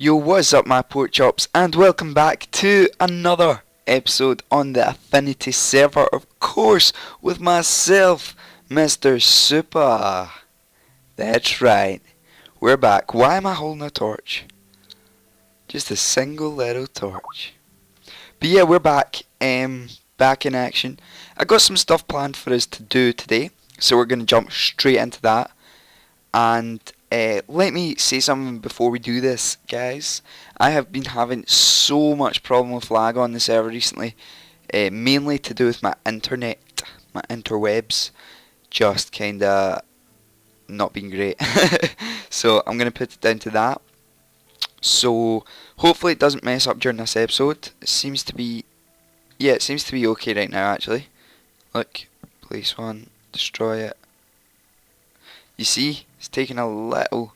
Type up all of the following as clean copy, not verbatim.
Yo, what's up my Porkchops, and welcome back to another episode on the Affinity server, of course, with myself, Mr. Supaa. That's right, we're back. Why am I holding a torch? Just a single little torch. But yeah, we're back, back in action. I got some stuff planned for us to do today, so we're going to jump straight into that. And let me say something before we do this, guys. I have been having so much problem with lag on the server recently, mainly to do with my internet, my interwebs, just kinda not being great. So I'm gonna put it down to that. So hopefully it doesn't mess up during this episode. It seems to be, yeah, it seems to be okay right now actually. Look, place one, destroy it. You see, it's taking a little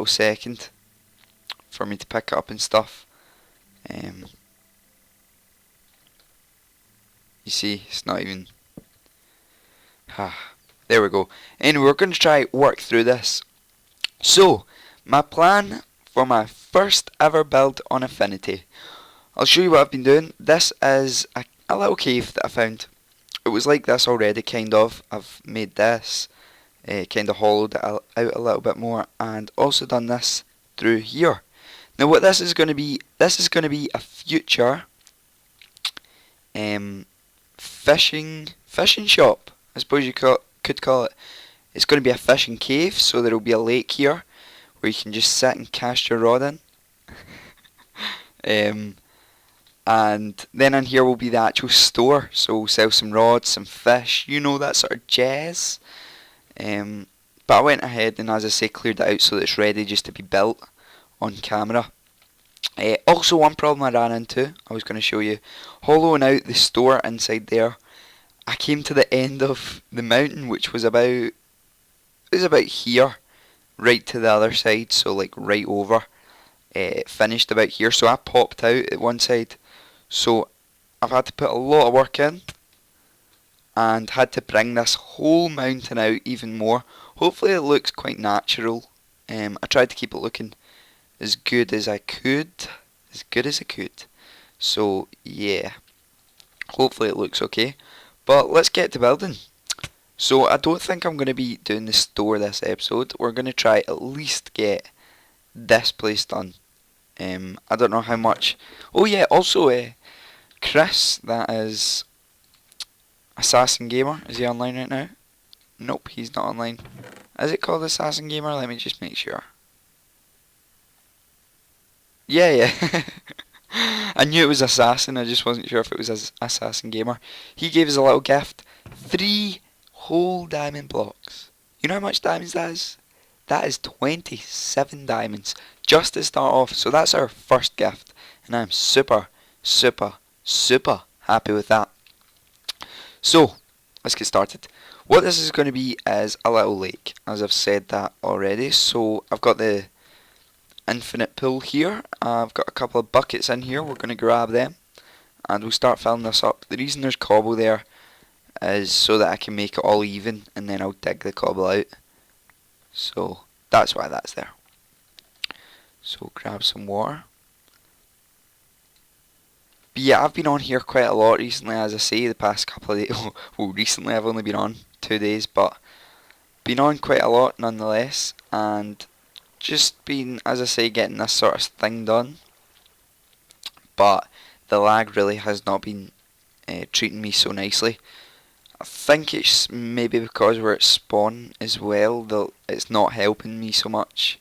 second for me to pick it up and stuff. You see, it's not even. There we go. Anyway, we're going to try work through this. So, my plan for my first ever build on Affinity. I'll show you what I've been doing. This is a little cave that I found. It was like this already, kind of. I've made this. Kind of hollowed it out a little bit more, and also done this through here. Now what this is going to be a future fishing shop, I suppose you could call it. It's going to be a fishing cave, so there will be a lake here where you can just sit and cast your rod in. And then in here will be the actual store, so we'll sell some rods, some fish, you know, that sort of jazz. But I went ahead and, as I say, cleared it out so that it's ready just to be built on camera. Also, one problem I ran into, I was going to show you, hollowing out the store inside there. I came to the end of the mountain, which was about here, right to the other side, so like right over. It finished about here, so I popped out at one side. So I've had to put a lot of work in, and had to bring this whole mountain out even more. Hopefully it looks quite natural. I tried to keep it looking as good as I could. So yeah, hopefully it looks okay. But let's get to building. So I don't think I'm going to be doing the store this episode. We're going to try at least get this place done. I don't know how much. Oh yeah, also Chris, that is Assassin Gamer, is he online right now? Nope, he's not online. Is it called Assassin Gamer? Let me just make sure. Yeah. I knew it was Assassin, I just wasn't sure if it was Assassin Gamer. He gave us a little gift. 3 whole diamond blocks. You know how much diamonds that is? That is 27 diamonds just to start off. So that's our first gift. And I'm super happy with that. So, let's get started. What this is going to be is a little lake, as I've said that already. So, I've got the infinite pool here. I've got a couple of buckets in here. We're going to grab them, and we'll start filling this up. The reason there's cobble there is so that I can make it all even, and then I'll dig the cobble out. So, that's why that's there. So, grab some water. But yeah, I've been on here quite a lot recently, as I say, the past couple of days. Well, recently I've only been on 2 days, but been on quite a lot nonetheless, and just been, as I say, getting this sort of thing done. But the lag really has not been treating me so nicely. I think it's maybe because we're at spawn as well, though it's not helping me so much.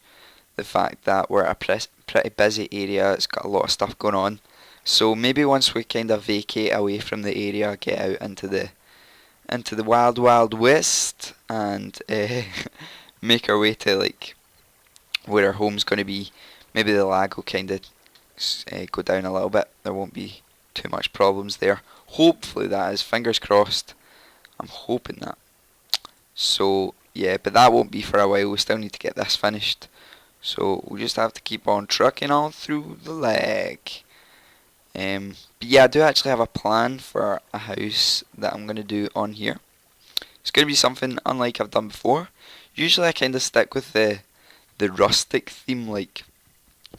The fact that we're at a pretty busy area, it's got a lot of stuff going on. So maybe once we kind of vacate away from the area, get out into the wild west, and make our way to like where our home's going to be, maybe the lag will kind of go down a little bit. There won't be too much problems there. Hopefully that is, fingers crossed. I'm hoping that. So yeah, but that won't be for a while. We still need to get this finished. So we'll just have to keep on trucking on through the lag. But yeah, I do actually have a plan for a house that I'm going to do on here. It's going to be something unlike I've done before. Usually I kind of stick with the rustic theme, like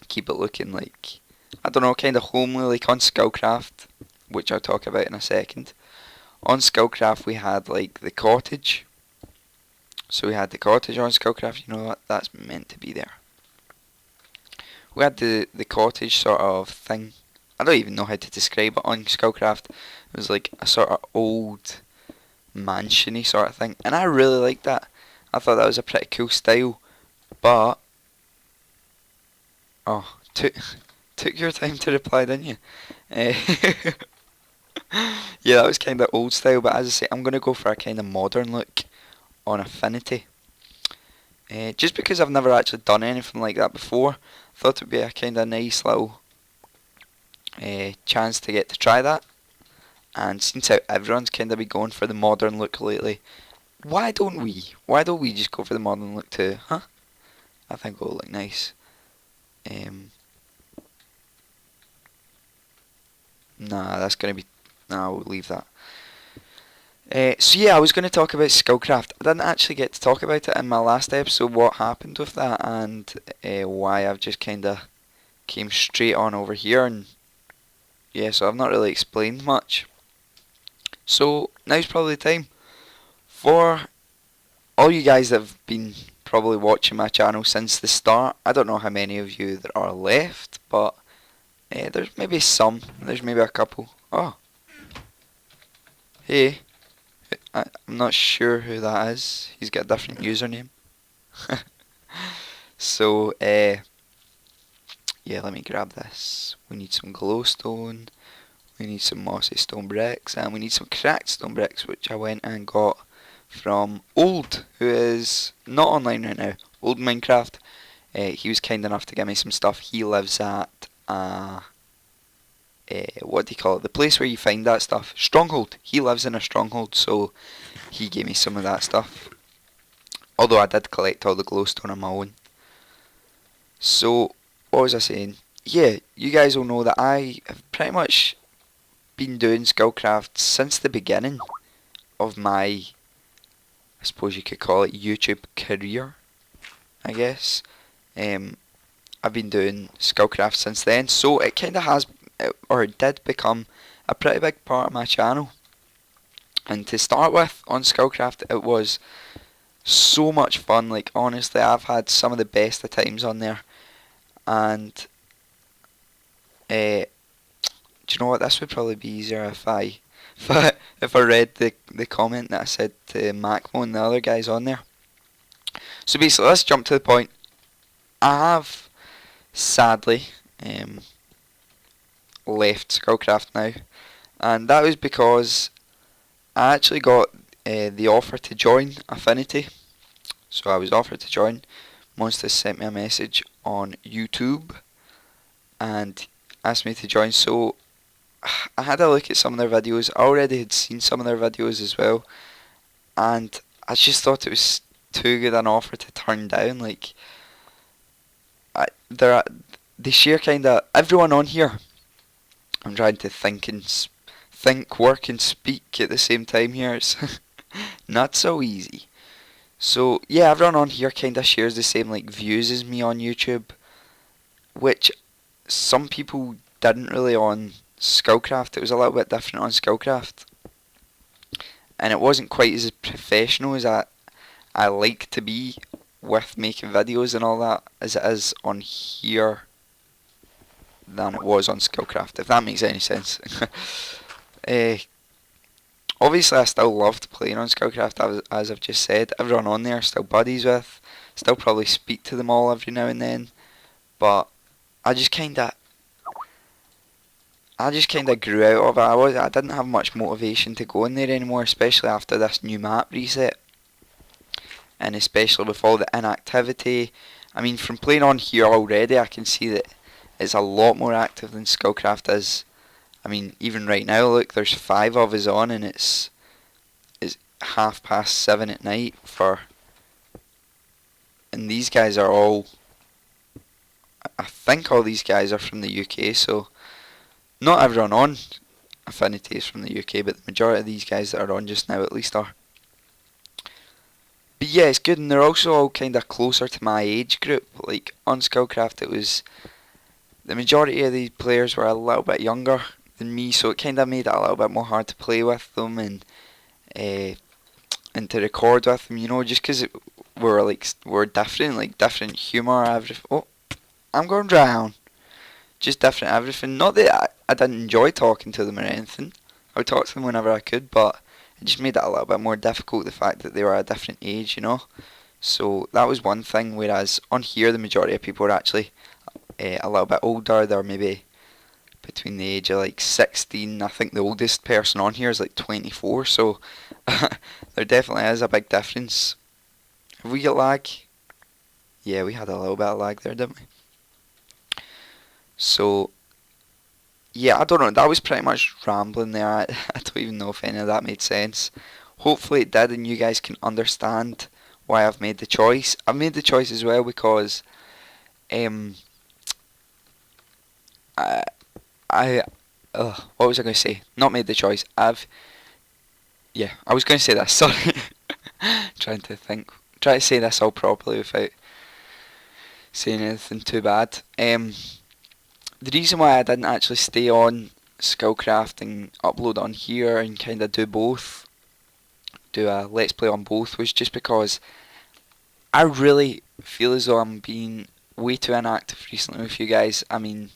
keep it looking like, I don't know, kind of homely, like on Skullcraft, which I'll talk about in a second. On Skullcraft we had like the cottage. So we had the cottage on Skullcraft, you know what, that's meant to be there. We had the cottage sort of thing. I don't even know how to describe it on Skullcraft. It was like a sort of old mansiony sort of thing, and I really liked that. I thought that was a pretty cool style, but oh, took your time to reply, didn't you? Uh, yeah, that was kind of old style, but as I say, I'm gonna go for a kind of modern look on Affinity. Just because I've never actually done anything like that before, I thought it would be a kind of nice little chance to get to try that. And since how everyone's kind of been going for the modern look lately, why don't we? Why don't we just go for the modern look too, huh? I think it'll look nice. Nah, that's gonna be. Nah, we'll leave that. So yeah, I was going to talk about Skullcraft. I didn't actually get to talk about it in my last episode, what happened with that, and why I've just kind of came straight on over here, and yeah, so I've not really explained much. So now's probably the time for all you guys that have been probably watching my channel since the start. I don't know how many of you there are left, but there's maybe some. There's maybe a couple. Oh, hey. I'm not sure who that is. He's got a different username. So, yeah, let me grab this. We need some glowstone. We need some mossy stone bricks. And we need some cracked stone bricks, which I went and got from Old, who is not online right now. Old Minecraft. He was kind enough to give me some stuff. He lives at what do you call it? The place where you find that stuff. Stronghold. He lives in a stronghold, so he gave me some of that stuff. Although I did collect all the glowstone on my own. So, what was I saying? Yeah, you guys will know that I have pretty much been doing Skullcraft since the beginning of my, I suppose you could call it, YouTube career, I guess. I've been doing Skullcraft since then, so it kind of has, or it did become a pretty big part of my channel. And to start with, on Skullcraft, it was so much fun. Like, honestly, I've had some of the best of times on there. And do you know what? This would probably be easier if I read the comment that I said to Macmo and the other guys on there. So basically, let's jump to the point. I have sadly left Skullcraft now, and that was because I actually got the offer to join Affinity. So I was offered to join. MoNsTAZz sent me a message on YouTube and asked me to join. So I had a look at some of their videos. I already had seen some of their videos as well, and I just thought it was too good an offer to turn down. Like, they share kind of everyone on here. I'm trying to think, work, and speak at the same time here. It's not so easy. So yeah, everyone on here kind of shares the same like views as me on YouTube, which some people didn't really on Skullcraft. It was a little bit different on Skullcraft, and it wasn't quite as professional as I like to be with making videos and all that as it is on here than it was on Skullcraft, if that makes any sense. Obviously I still loved playing on Skullcraft, as I've just said. Everyone on there still buddies with, still probably speak to them all every now and then, but I just kinda grew out of it. I didn't have much motivation to go in there anymore, especially after this new map reset, and especially with all the inactivity. I mean, from playing on here already, I can see that it's a lot more active than Skullcraft is. I mean, even right now, look, there's 5 of us on, and it's 7:30 at night and these guys are all, I think all these guys are from the UK, so not everyone on Affinity is from the UK, but the majority of these guys that are on just now at least are. But yeah, it's good, and they're also all kind of closer to my age group. Like, on Skullcraft it was the majority of the players were a little bit younger than me, so it kind of made it a little bit more hard to play with them uh, and to record with them, you know, just because we're different, like different humour, everything. Oh, I'm going to drown. Just different everything. Not that I didn't enjoy talking to them or anything. I would talk to them whenever I could, but it just made it a little bit more difficult, the fact that they were a different age, you know. So that was one thing, whereas on here the majority of people were actually a little bit older. They're maybe between the age of like 16. I think the oldest person on here is like 24, so there definitely is a big difference. Have we got lag? Yeah, we had a little bit of lag there, didn't we? So, yeah, I don't know, that was pretty much rambling there. I don't even know if any of that made sense. Hopefully it did, and you guys can understand why I've made the choice. I've made the choice as well because I, I what was I going to say? Not made the choice. Yeah, I was going to say this, sorry. Trying to think. Try to say this all properly without saying anything too bad. The reason why I didn't actually stay on Skullcraft and upload on here and kind of do both, do a let's play on both, was just because I really feel as though I'm being way too inactive recently with you guys. I mean,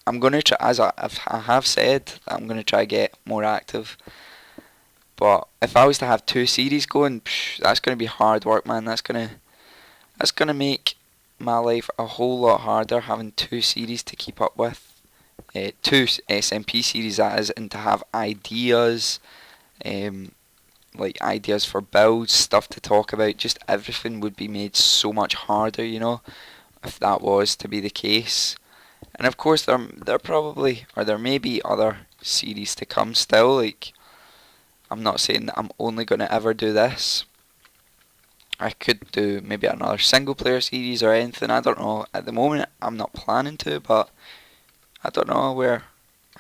I'm going to try, as I have said, I'm going to try to get more active. But if I was to have 2 series going, that's going to be hard work, man. That's going to make my life a whole lot harder, having 2 series to keep up with. 2 SMP series, that is, and to have ideas, like ideas for builds, stuff to talk about, just everything would be made so much harder, you know, if that was to be the case. And of course there probably, or there may be other series to come still, like, I'm not saying that I'm only going to ever do this. I could do maybe another single player series or anything, I don't know. At the moment I'm not planning to, but I don't know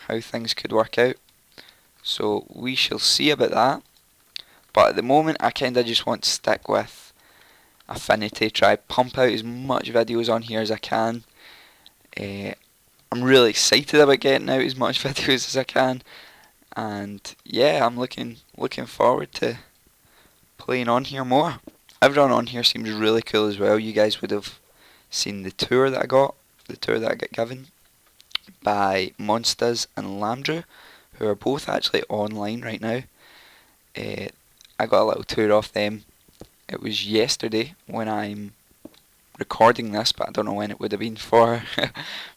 how things could work out. So we shall see about that. But at the moment I kinda just want to stick with Affinity, try pump out as much videos on here as I can. I'm really excited about getting out as much videos as I can, and yeah, I'm looking forward to playing on here more. Everyone on here seems really cool as well. You guys would have seen the tour that I got given by MoNsTAZz and Landrew, who are both actually online right now. I got a little tour off them. It was yesterday when I'm recording this, but I don't know when it would have been for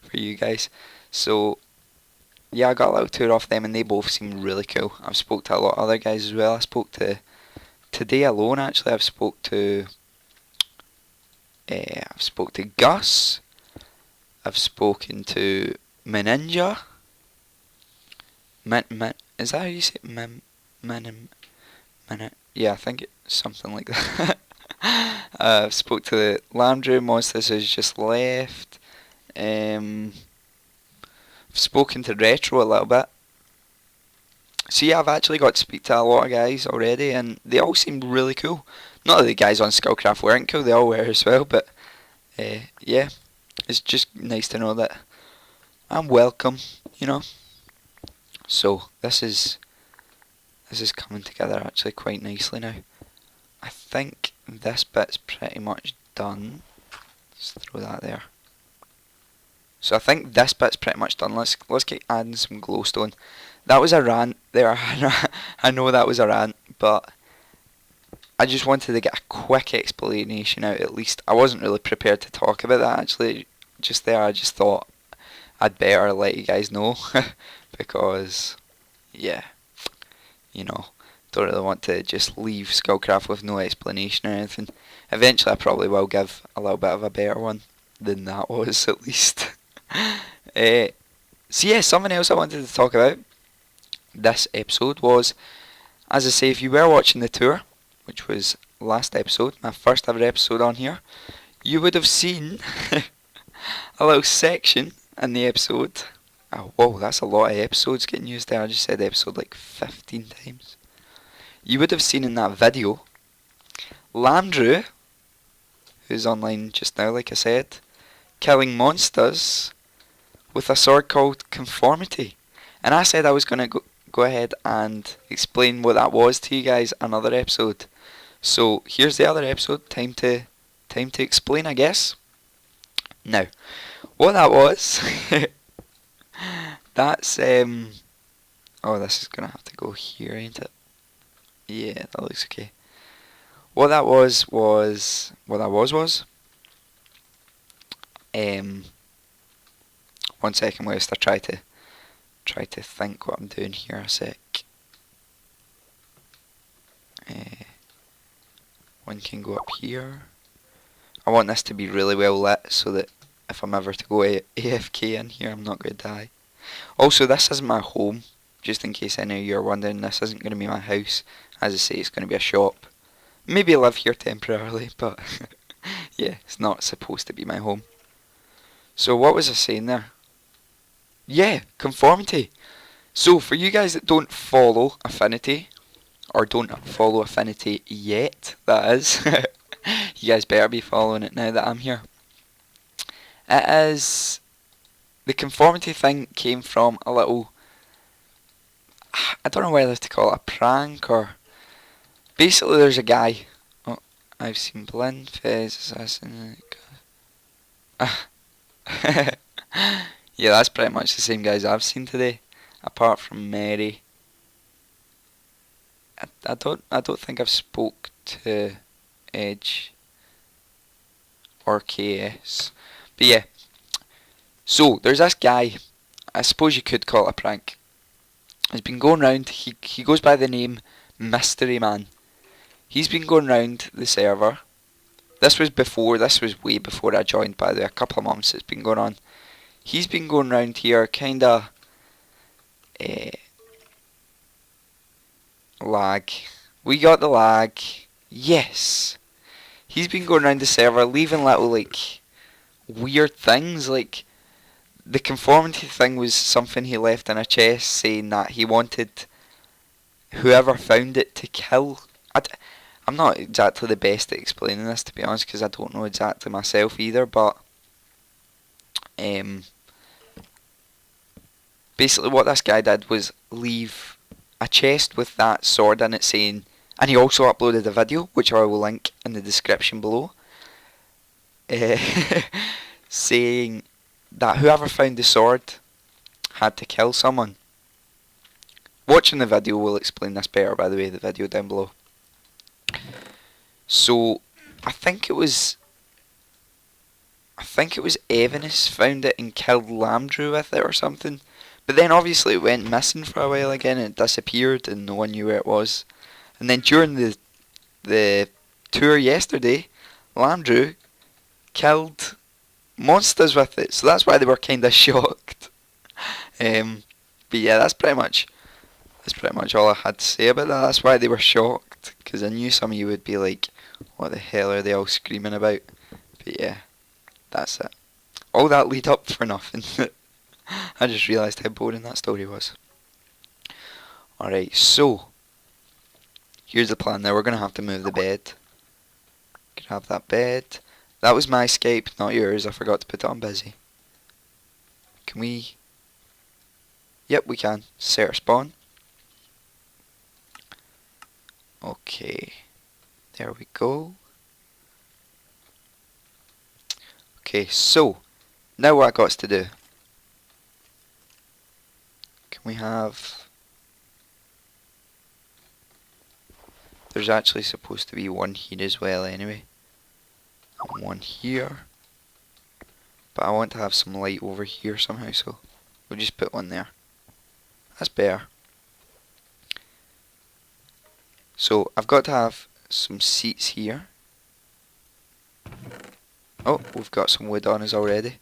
for you guys. So yeah, I got a little tour off them, and they both seem really cool. I've spoke to a lot of other guys as well. I spoke to today alone actually. I've spoke to Gus. I've spoken to Meninja. Is that how you say it? Yeah, I think it's something like that. I've spoke to Landrew. MoNsTAZz has just left. I've spoken to Retro a little bit. So yeah, I've actually got to speak to a lot of guys already, and they all seem really cool. Not that the guys on Skullcraft weren't cool, they all were as well, but yeah, it's just nice to know that I'm welcome, you know. So this is coming together actually quite nicely now. I think this bit's pretty much done. Let's throw that there. So I think this bit's pretty much done. Let's get adding some glowstone. That was a rant there. I know that was a rant, but I just wanted to get a quick explanation out at least. I wasn't really prepared to talk about that actually. Just there, I just thought I'd better let you guys know because, yeah, you know, don't really want to just leave Skullcraft with no explanation or anything. Eventually I probably will give a little bit of a better one than that was, at least. So yeah, something else I wanted to talk about this episode was, as I say, if you were watching the tour, which was last episode, my first ever episode on here, you would have seen a little section in the episode. Oh, whoa, that's a lot of episodes getting used there. I just said episode like 15 times. You would have seen in that video, Landrew, who's online just now, like I said, killing monsters with a sword called Conformity. And I said I was going to go ahead and explain what that was to you guys another episode. So here's the other episode. Time to explain, I guess. Now, what that was, that's oh, this is gonna have to go here, ain't it? Yeah, that looks okay. What that was one second whilst I try to think what I'm doing here a sec. One can go up here. I want this to be really well lit so that if I'm ever to go AFK in here, I'm not going to die. Also, this isn't my home, just in case any of you are wondering. This isn't going to be my house. As I say, it's going to be a shop. Maybe live here temporarily, but yeah, it's not supposed to be my home. So what was I saying there? Yeah, conformity. So for you guys that don't follow Affinity, or don't follow Affinity yet, that is, you guys better be following it now that I'm here. It is, the conformity thing came from a little, I don't know whether to call it a prank or, basically there's a guy, oh, I've seen Blend, Fez, Assassin, yeah, that's pretty much the same guys I've seen today, apart from Mary. I don't think I've spoke to Edge or KS. But yeah. So there's this guy, I suppose you could call it a prank. He's been going round, he goes by the name Mystery Man. He's been going round the server. This was way before I joined, by the way, a couple of months it's been going on. He's been going round here kinda lag. We got the lag. Yes. He's been going around the server leaving little like weird things, like the conformity thing was something he left in a chest saying that he wanted whoever found it to kill. I'm not exactly the best at explaining this, to be honest, because I don't know exactly myself either, but basically what this guy did was leave a chest with that sword in it saying, and he also uploaded a video, which I will link in the description below, saying that whoever found the sword had to kill someone. Watching the video will explain this better, by the way, the video down below. So, I think it was Evanis found it and killed Lamdrew with it or something. But then obviously it went missing for a while again and it disappeared and no one knew where it was. And then during the tour yesterday, Lamdrew killed MoNsTAZz with it. So that's why they were kinda shocked. But yeah, that's pretty much all I had to say about that. That's why they were shocked, because I knew some of you would be like, what the hell are they all screaming about? But yeah, that's it. All that lead up for nothing. I just realised how boring that story was. Alright, so here's the plan now. We're going to have to move the bed. Grab that bed. That was my Skype, not yours. I forgot to put it on busy. Can we? Yep, we can. Set our spawn. Okay. There we go. Okay, so now what I got to do. Can we have... There's actually supposed to be one here as well anyway. And one here. But I want to have some light over here somehow, so we'll just put one there. That's better. So I've got to have some seats here. Oh, we've got some wood on us already.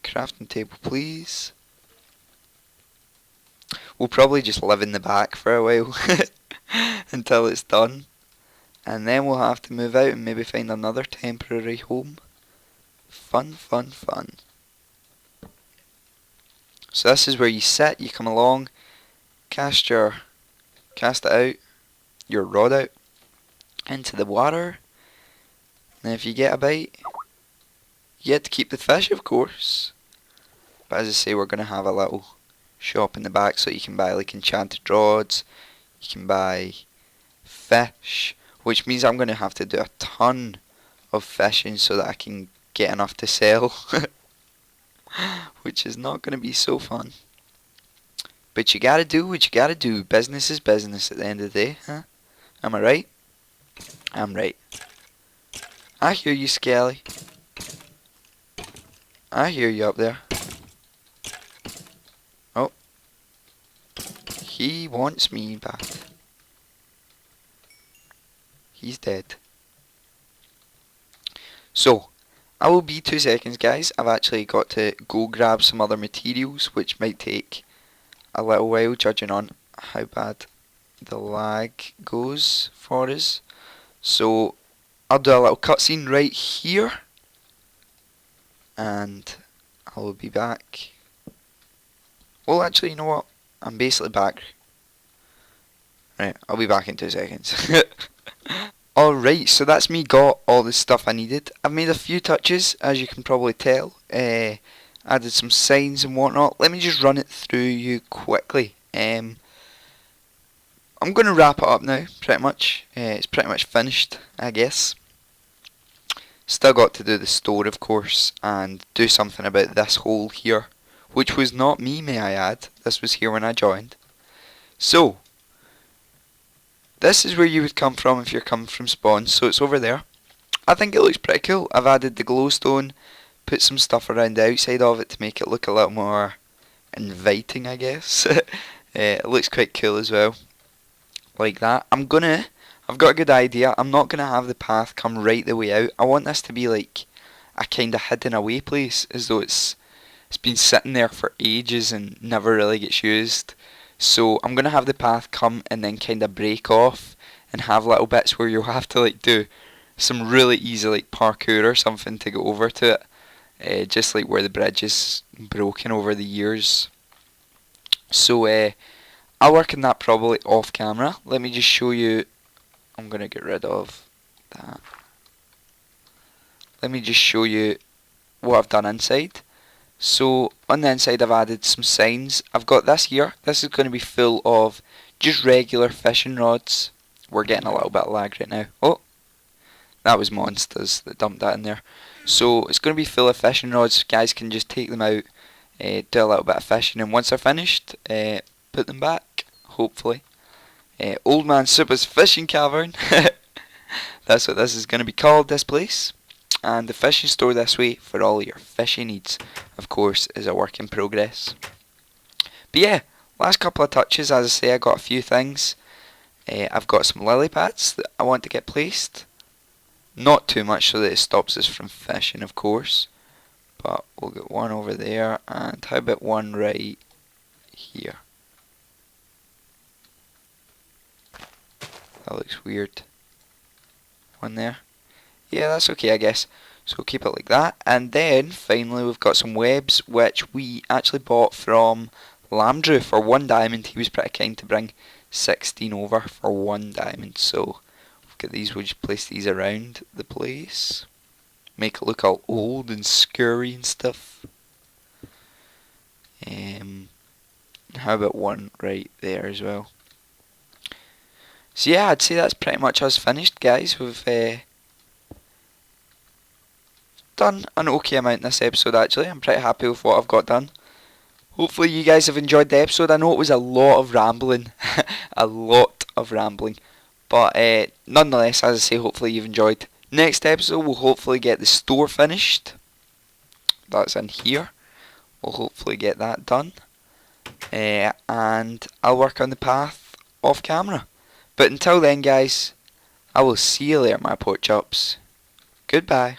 Crafting table, please. We'll probably just live in the back for a while until it's done. And then we'll have to move out and maybe find another temporary home. Fun, fun, fun. So this is where you sit, you come along, cast it out, your rod out, into the water. And if you get a bite, You get to keep the fish, of course. But as I say, we're going to have a little shop in the back so you can buy like enchanted rods. You can buy fish, which means I'm going to have to do a ton of fishing so that I can get enough to sell. Which is not going to be so fun. But you gotta do what you gotta do. Business is business at the end of the day, huh? Am I right? I'm right. I hear you, Skelly. I hear you up there. Oh. He wants me back. He's dead. So, I will be 2 seconds, guys. I've actually got to go grab some other materials, which might take a little while, judging on how bad the lag goes for us. So, I'll do a little cutscene right here, and I will be back. Well, actually, you know what? I'm basically back. Right, I'll be back in 2 seconds. Alright, so that's me got all the stuff I needed. I've made a few touches, as you can probably tell. Added some signs and whatnot. Let me just run it through you quickly. I'm going to wrap it up now, pretty much. It's pretty much finished, I guess. Still got to do the store, of course, and do something about this hole here. Which was not me, may I add. This was here when I joined. So, this is where you would come from if you're coming from spawn, so it's over there. I think it looks pretty cool. I've added the glowstone, put some stuff around the outside of it to make it look a little more inviting, I guess. It looks quite cool as well. Like that. I've got a good idea. I'm not gonna have the path come right the way out. I want this to be like a kind of hidden away place, as though it's been sitting there for ages and never really gets used. So I'm going to have the path come and then kind of break off and have little bits where you'll have to like do some really easy like parkour or something to go over to it. Just like where the bridge is broken over the years. So I'll work on that probably off camera. Let me just show you. I'm going to get rid of that. Let me just show you what I've done inside. So on the inside I've added some signs. I've got this here. This is going to be full of just regular fishing rods. We're getting a little bit of lag right now. Oh, that was MoNsTAZz that dumped that in there. So it's going to be full of fishing rods. Guys can just take them out, do a little bit of fishing, and once they're finished, put them back, hopefully. Old Man Supaa's Fishing Cavern. That's what this is going to be called, this place. And the fishing store this way for all your fishing needs, of course, is a work in progress. But yeah, last couple of touches, as I say, I got a few things. I've got some lily pads that I want to get placed. Not too much so that it stops us from fishing, of course. But we'll get one over there, and how about one right here? That looks weird. One there. Yeah, that's okay, I guess. So we'll keep it like that. And then, finally, we've got some webs, which we actually bought from Lamdrew for 1 diamond. He was pretty kind to bring 16 over for 1 diamond. So, we've got these. We'll just place these around the place. Make it look all old and scary and stuff. How about one right there as well? So yeah, I'd say that's pretty much us finished, guys. We've done an okay amount in this episode, actually. I'm pretty happy with what I've got done. Hopefully you guys have enjoyed the episode. I know it was a lot of rambling. A lot of rambling. But nonetheless, as I say, hopefully you've enjoyed. Next episode, we'll hopefully get the store finished. That's in here. We'll hopefully get that done. And I'll work on the path off camera. But until then, guys, I will see you later, my pork chops. Goodbye.